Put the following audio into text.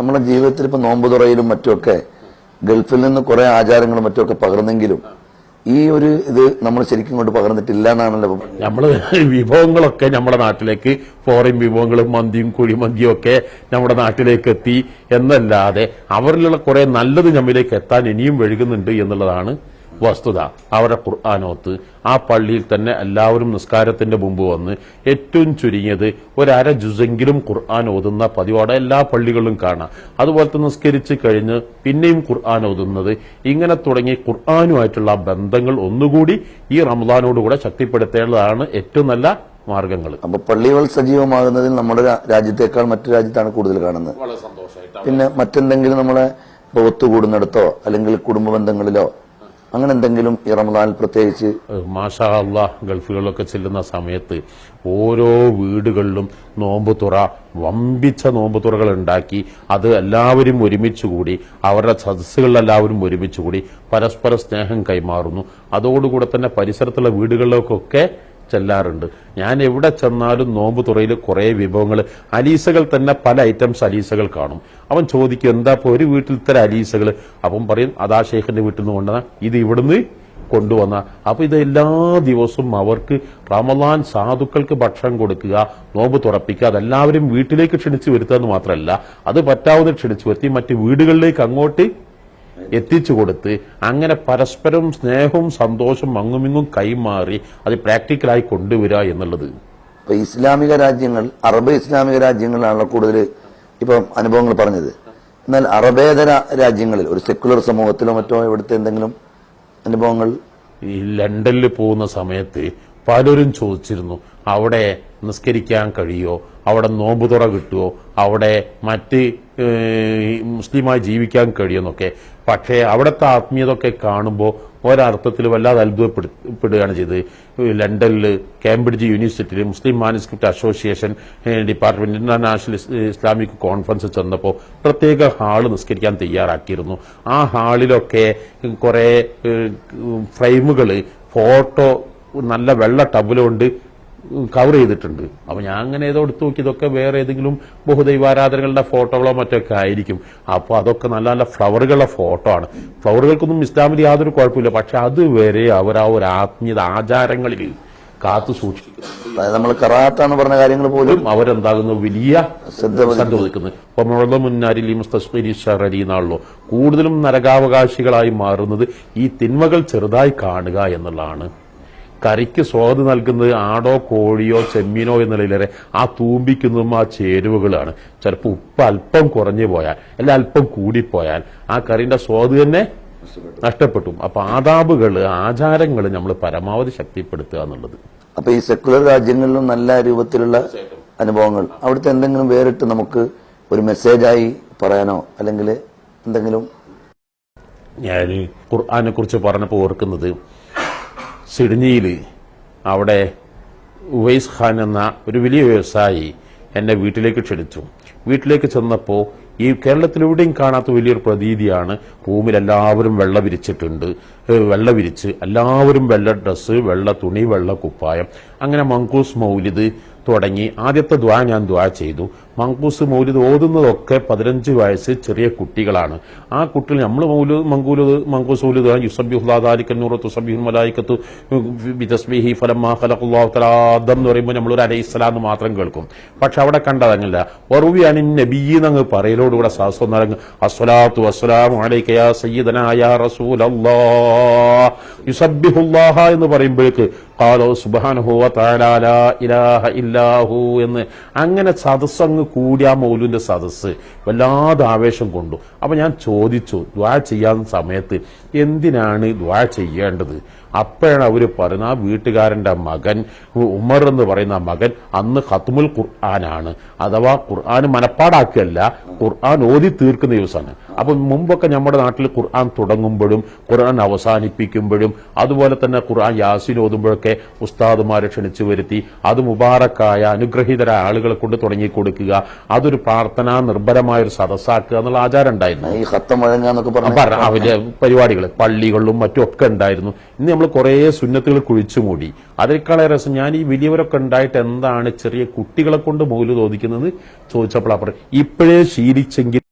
നമ്മുടെ ജീവിതത്തിൽ ഇപ്പൊ നോമ്പുതുറയിലും മറ്റുമൊക്കെ ഗൾഫിൽ നിന്ന് കുറെ ആചാരങ്ങളും മറ്റുമൊക്കെ പകർന്നെങ്കിലും ഈ ഒരു ഇത് നമ്മൾ ശരിക്കും കൊണ്ട് പകർന്നിട്ടില്ല എന്നാണല്ലോ. നമ്മള് വിഭവങ്ങളൊക്കെ നമ്മുടെ നാട്ടിലേക്ക് ഫോറിൻ വിഭവങ്ങളും മന്തിയും കുഴിമന്തിയും ഒക്കെ നമ്മുടെ നാട്ടിലേക്ക് എത്തി എന്നല്ലാതെ അവരിലുള്ള കുറെ നല്ലത് നമ്മിലേക്ക് എത്താൻ ഇനിയും വഴുകുന്നുണ്ട് എന്നുള്ളതാണ് വസ്തുത. അവരുടെ ഖുർആാനോത്ത് ആ പള്ളിയിൽ തന്നെ എല്ലാവരും നിസ്കാരത്തിന്റെ മുമ്പ് വന്ന് ഏറ്റവും ചുരുങ്ങിയത് ഒരര ജുസെങ്കിലും ഖുർആൻ ഓതുന്ന പതിവോടെ എല്ലാ പള്ളികളിലും കാണാം. അതുപോലത്തെ നിസ്കരിച്ച് കഴിഞ്ഞ് പിന്നെയും ഖുർആൻ ഓതുന്നത്, ഇങ്ങനെ തുടങ്ങി ഖുർആനുമായിട്ടുള്ള ബന്ധങ്ങൾ ഒന്നുകൂടി ഈ റമദാനോടുകൂടെ ശക്തിപ്പെടുത്തേണ്ടതാണ് ഏറ്റവും നല്ല മാർഗങ്ങൾ. അപ്പൊ പള്ളികൾ സജീവമാകുന്നതിൽ നമ്മുടെ രാജ്യത്തേക്കാൾ മറ്റു രാജ്യത്താണ് കൂടുതൽ കാണുന്നത്. വളരെ സന്തോഷമായിട്ടാണ്. പിന്നെ മറ്റെന്തെങ്കിലും നമ്മളെ ഒത്തുകൂടുന്നിടത്തോ അല്ലെങ്കിൽ കുടുംബ ബന്ധങ്ങളിലോ അങ്ങനെ എന്തെങ്കിലും ഈ റമദാനിൽ പ്രത്യേകിച്ച്? മാഷാ അല്ലാഹ്, ഗൾഫുകളിലൊക്കെ ചെല്ലുന്ന സമയത്ത് ഓരോ വീടുകളിലും നോമ്പ് തുറ, വമ്പിച്ച നോമ്പ് തുറകൾ ഉണ്ടാക്കി അത് എല്ലാവരും ഒരുമിച്ചുകൂടി അവരുടെ സദസ്സുകളിലെല്ലാവരും ഒരുമിച്ചുകൂടി പരസ്പര സ്നേഹം കൈമാറുന്നു. അതോടുകൂടെ തന്നെ പരിസരത്തുള്ള വീടുകളിലേക്കൊക്കെ ചെല്ലാറുണ്ട്. ഞാൻ എവിടെ ചെന്നാലും നോമ്പ് തുറയിൽ കുറെ വിഭവങ്ങൾ, അലീസകൾ തന്നെ പല ഐറ്റംസ് അലീസകൾ കാണും. അവൻ ചോദിക്കും എന്താ ഇപ്പൊ ഒരു വീട്ടിൽ ഇത്തരം അലീസകൾ? അപ്പം പറയും അതാ ഷെയ്ഖിന്റെ വീട്ടിൽ നിന്ന് കൊണ്ടുവന്ന, ഇത് ഇവിടുന്ന് കൊണ്ടുവന്ന. അപ്പൊ ഇത് എല്ലാ ദിവസവും അവർക്ക് റമദാൻ സാധുക്കൾക്ക് ഭക്ഷണം കൊടുക്കുക, നോമ്പ് തുറപ്പിക്കുക, അതെല്ലാവരും വീട്ടിലേക്ക് ക്ഷണിച്ചു വരുത്തുക എന്ന് മാത്രമല്ല, അത് പറ്റാവുന്ന ക്ഷണിച്ചു വരുത്തി മറ്റ് വീടുകളിലേക്ക് അങ്ങോട്ട് എത്തിച്ചു കൊടുത്ത് അങ്ങനെ പരസ്പരം സ്നേഹവും സന്തോഷവും അങ്ങുമിങ്ങും കൈമാറി അത് പ്രാക്ടിക്കലായി കൊണ്ടുവരിക എന്നുള്ളത്. ഇപ്പൊ ഇസ്ലാമിക രാജ്യങ്ങൾ, അറബ് ഇസ്ലാമിക രാജ്യങ്ങളിലാണല്ലോ കൂടുതൽ ഇപ്പം അനുഭവങ്ങൾ പറഞ്ഞത്. എന്നാൽ അറബേതര രാജ്യങ്ങളിൽ ഒരു സെക്കുലർ സമൂഹത്തിലോ മറ്റോ ഇവിടുത്തെ എന്തെങ്കിലും അനുഭവങ്ങൾ? ഈ ലണ്ടനിൽ പോകുന്ന സമയത്ത് പലരും ചോദിച്ചിരുന്നു അവിടെ നിസ്കരിക്കാൻ കഴിയോ, അവിടെ നോമ്പുതുറ കിട്ടുമോ, അവിടെ മറ്റ് മുസ്ലിമായി ജീവിക്കാൻ കഴിയുമെന്നൊക്കെ. പക്ഷേ അവിടുത്തെ ആത്മീയതൊക്കെ കാണുമ്പോൾ ഒരർത്ഥത്തിൽ വല്ലാതെ അത്ഭുതപ്പെടുകയാണ് ചെയ്തത്. ലണ്ടനിൽ കേംബ്രിഡ്ജ് യൂണിവേഴ്സിറ്റിയിൽ Muslim manuscript association department international Islamic conference ചെന്നപ്പോൾ പ്രത്യേക ഹാള് നിസ്കരിക്കാൻ തയ്യാറാക്കിയിരുന്നു. ആ ഹാളിലൊക്കെ കുറെ ഫ്രെയിമുകൾ ഫോട്ടോ നല്ല വെള്ള ടബിലുകൊണ്ട് കവർ ചെയ്തിട്ടുണ്ട്. അപ്പൊ ഞാൻ അങ്ങനെ ഏതോ എടുത്തു നോക്കി, ഇതൊക്കെ വേറെ ഏതെങ്കിലും ബഹുദൈവാരാധനകളുടെ ഫോട്ടോകളോ മറ്റൊക്കെ ആയിരിക്കും. അപ്പൊ അതൊക്കെ നല്ല നല്ല ഫ്ലവറുകളുടെ ഫോട്ടോ ആണ്. ഫ്ലവറുകൾക്കൊന്നും ഇസ്ലാമിൽ യാതൊരു കുഴപ്പമില്ല, പക്ഷെ അതുവരെ അവർ ആ ഒരു ആത്മീയത ആചാരങ്ങളിൽ കാത്തു സൂക്ഷിക്കുന്നു. നമ്മൾ കറാത്താണ് പറഞ്ഞ കാര്യങ്ങൾ പോലും അവരെന്താകുന്നു വലിയ ശ്രദ്ധ ഒതുക്കുന്നത്. അപ്പൊ മുന്നരിൽ മുസ്തസ്ഖിരി ഷറരി എന്നാണല്ലോ കൂടുതലും നരകാവകാശികളായി മാറുന്നത് ഈ തിന്മകൾ ചെറുതായി കാണുക എന്നുള്ളതാണ്. കറിക്ക് സ്വാദ് നൽകുന്നത് ആടോ കോഴിയോ ചെമ്മീനോ എന്നുള്ളതിലേറെ ആ തൂമ്പിക്കുന്നതും ആ ചേരുവകളാണ്. ചിലപ്പോൾ ഉപ്പ് അല്പം കുറഞ്ഞു പോയാൽ അല്ല അല്പം കൂടിപ്പോയാൽ ആ കറിന്റെ സ്വാദ് തന്നെ നഷ്ടപ്പെട്ടു. അപ്പൊ ആദാബുകള് ആചാരങ്ങൾ നമ്മൾ പരമാവധി ശക്തിപ്പെടുത്തുക എന്നുള്ളത്. അപ്പൊ ഈ സെക്കുലർ രാജ്യങ്ങളിലും നല്ല രൂപത്തിലുള്ള അനുഭവങ്ങൾ അവിടുത്തെ എന്തെങ്കിലും വേറിട്ട് നമുക്ക് ഒരു മെസ്സേജായി പറയാനോ അല്ലെങ്കിൽ എന്തെങ്കിലും? ഞാൻ ഖുർആനെ കുറിച്ച് പറഞ്ഞപ്പോൾ ഓർക്കുന്നത്, സിഡ്നിയിൽ അവിടെ ഉവൈസ് ഖാൻ എന്ന ഒരു വലിയ വ്യവസായി എന്നെ വീട്ടിലേക്ക് ക്ഷണിച്ചു. വീട്ടിലേക്ക് ചെന്നപ്പോൾ ഈ കേരളത്തിലെവിടെയും കാണാത്ത വലിയൊരു പ്രതീതിയാണ്. റൂമിൽ എല്ലാവരും വെള്ള വിരിച്ചിട്ടുണ്ട്, വെള്ള വിരിച്ച് എല്ലാവരും വെള്ള ഡ്രസ്സ്, വെള്ള തുണി, വെള്ള കുപ്പായം. അങ്ങനെ മങ്കൂസ് മൗലിദ് തുടങ്ങി. ആദ്യത്തെ ദ്വാ ഞാൻ ദ്വാ ചെയ്തു. മങ്കൂസ് മൗലിദ് ഓതുന്നതൊക്കെ 15 വയസ്സ് ചെറിയ കുട്ടികളാണ്. ആ കുട്ടികൾ നമ്മൾ മങ്കൂസ് മൗലിദ് എന്ന് പറയുമ്പോൾ നമ്മളൊരു അലൈഹിസ്സലാം എന്ന് മാത്രം കേൾക്കും. പക്ഷെ അവിടെ കണ്ടതങ്ങില്ല. വറുവിയാനി നബിയെന്നങ്ങ് പറയലോടുകൂടെ സാഹസം നടങ്ങ് അസ്സലാത്തു വസ്സലാമു അലൈക യാ സയ്യിദനാ യാ റസൂലല്ലാഹ് യുസബ്ബിഹുല്ലാഹ എന്ന് പറയുമ്പോഴേക്ക് ഖാല സുബ്ഹാനഹു വ തആല ലാ ഇലാഹ ഇല്ലാഹു എന്ന് അങ്ങനെ സദസ്സങ്ങ് കൂടി. ആ മൗലൂന്റെ സദസ്സ് വല്ലാതെ ആവേശം കൊണ്ടു. അപ്പൊ ഞാൻ ചോദിച്ചു ദ്വാ ചെയ്യാൻ സമയത്ത് എന്തിനാണ് ദ്വാ ചെയ്യേണ്ടത്? അപ്പോഴാണ് അവര് പറയുന്നത് ആ വീട്ടുകാരന്റെ മകൻ ഉമർ എന്ന് പറയുന്ന മകൻ അന്ന് ഖത്മുൽ ഖുർആനാണ്, അഥവാ ഖുർആൻ മനപ്പാടാക്കുകയല്ല, ഖുർആൻ ഓതി തീർക്കുന്ന ദിവസമാണ്. അപ്പൊ മുമ്പൊക്കെ നമ്മുടെ നാട്ടിൽ ഖുർആൻ തുടങ്ങുമ്പോഴും ഖുർആൻ അവസാനിപ്പിക്കുമ്പോഴും അതുപോലെ തന്നെ ഖുർആൻ യാസീൻ ഓതുമ്പോഴൊക്കെ ഉസ്താദുമാരെ ക്ഷണിച്ചു വരുത്തി അത് മുബാറക്കായ അനുഗ്രഹീതരായ ആളുകളെ കൊണ്ട് തുടങ്ങി കൊടുക്കുക, അതൊരു പ്രാർത്ഥനാ നിർഭരമായ ഒരു സദസ്സാക്കുക എന്നുള്ള ആചാരം ഉണ്ടായിരുന്നു. അവരുടെ പരിപാടികൾ പള്ളികളിലും മറ്റും ഒക്കെ ഉണ്ടായിരുന്നു. ഇന്ന് നമ്മൾ കുറെ സുന്നത്തുകൾ കുഴിച്ചുമൂടി. അതിനേക്കാളെ രസം ഞാൻ ഈ വലിയവരൊക്കെ ഉണ്ടായിട്ട് എന്താണ് ചെറിയ കുട്ടികളെ കൊണ്ട് മൗലൂദ് ഓദിക്കുന്നത് ചോദിച്ചപ്പോൾ ഇപ്പോഴേ ശീലിച്ചെങ്കിൽ